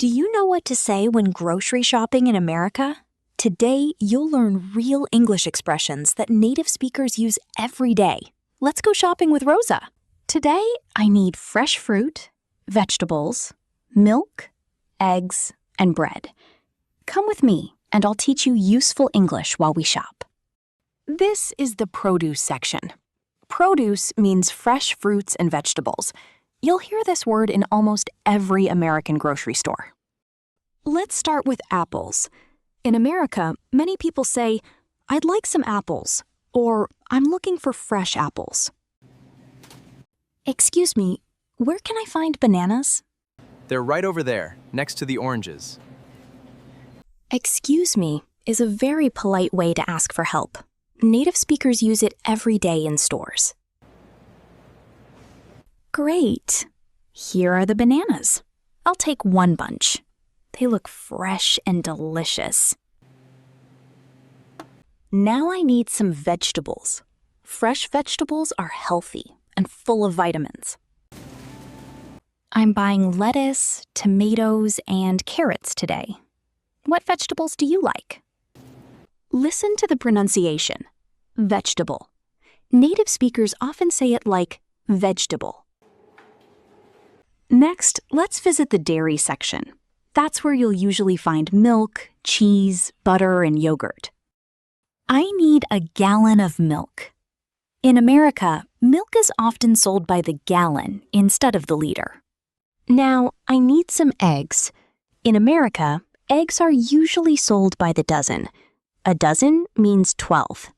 Do you know what to say when grocery shopping in America? Today, you'll learn real English expressions that native speakers use every day. Let's go shopping with Rosa. Today, I need fresh fruit, vegetables, milk, eggs, and bread. Come with me, and I'll teach you useful English while we shop. This is the produce section. Produce means fresh fruits and vegetables. You'll hear this word in almost every American grocery store. Let's start with apples. In America, many people say, "I'd like some apples," or "I'm looking for fresh apples." Excuse me, where can I find bananas? They're right over there, next to the oranges. Excuse me is a very polite way to ask for help. Native speakers use it every day in stores. Great. Here are the bananas. I'll take one bunch. They look fresh and delicious. Now I need some vegetables. Fresh vegetables are healthy and full of vitamins. I'm buying lettuce, tomatoes, and carrots today. What vegetables do you like? Listen to the pronunciation. Vegetable. Native speakers often say it like vegetable. Next, let's visit the dairy section. That's where you'll usually find milk, cheese, butter, and yogurt. I need a gallon of milk. In America, milk is often sold by the gallon instead of the liter. Now, I need some eggs. In America, eggs are usually sold by the dozen. A dozen means 12.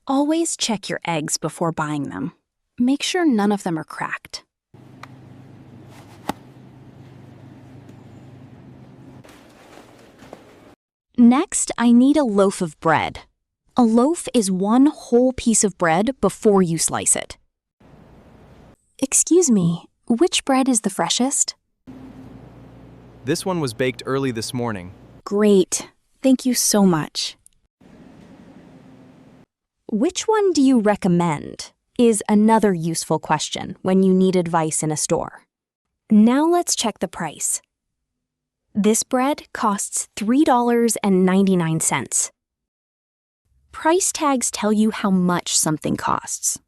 Always check your eggs before buying them. Make sure none of them are cracked. Next, I need a loaf of bread. A loaf is one whole piece of bread before you slice it. Excuse me, which bread is the freshest? This one was baked early this morning. Great. Thank you so much. Which one do you recommend is another useful question when you need advice in a store. Now let's check the price. This bread costs $3.99. Price tags tell you how much something costs.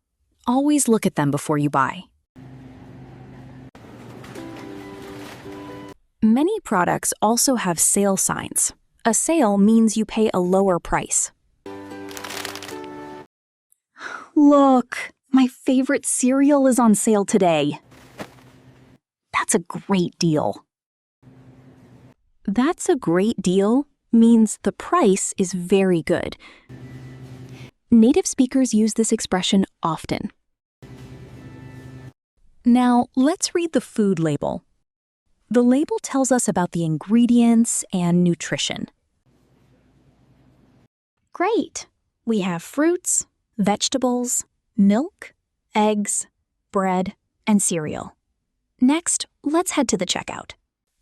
Always look at them before you buy. Many products also have sale signs. A sale means you pay a lower price. Look, my favorite cereal is on sale today. That's a great deal. That's a great deal means the price is very good. Native speakers use this expression often. Now, let's read the food label. The label tells us about the ingredients and nutrition. Great! We have fruits, vegetables, milk, eggs, bread, and cereal. Next, let's head to the checkout.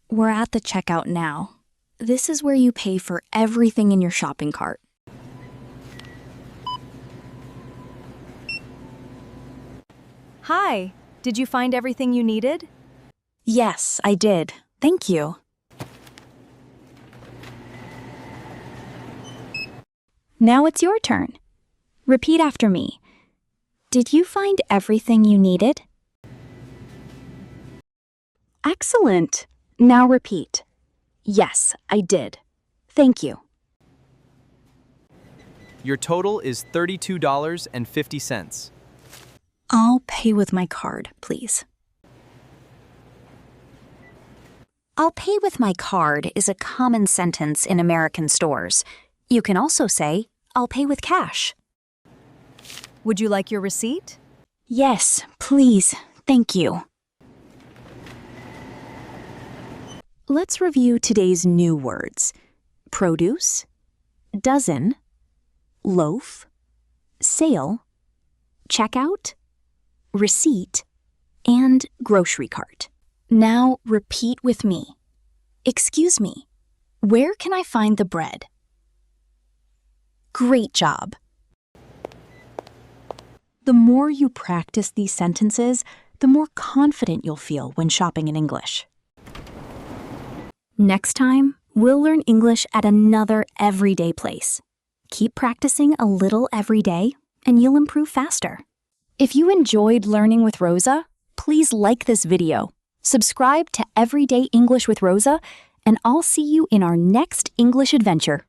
We're at the checkout now. This is where you pay for everything in your shopping cart. Hi, did you find everything you needed? Yes, I did. Thank you. Now it's your turn. Repeat after me. Did you find everything you needed? Excellent. Now repeat. Yes, I did. Thank you. Your total is $32.50. I'll pay with my card, please. I'll pay with my card is a common sentence in American stores. You can also say, I'll pay with cash. Would you like your receipt? Yes, please. Thank you. Let's review today's new words. Produce, dozen, loaf, sale, checkout, receipt, and grocery cart. Now repeat with me. Excuse me, where can I find the bread? Great job. The more you practice these sentences, the more confident you'll feel when shopping in English. Next time, we'll learn English at another everyday place. Keep practicing a little every day, and you'll improve faster. If you enjoyed learning with Rosa, please like this video, subscribe to Everyday English with Rosa, and I'll see you in our next English adventure.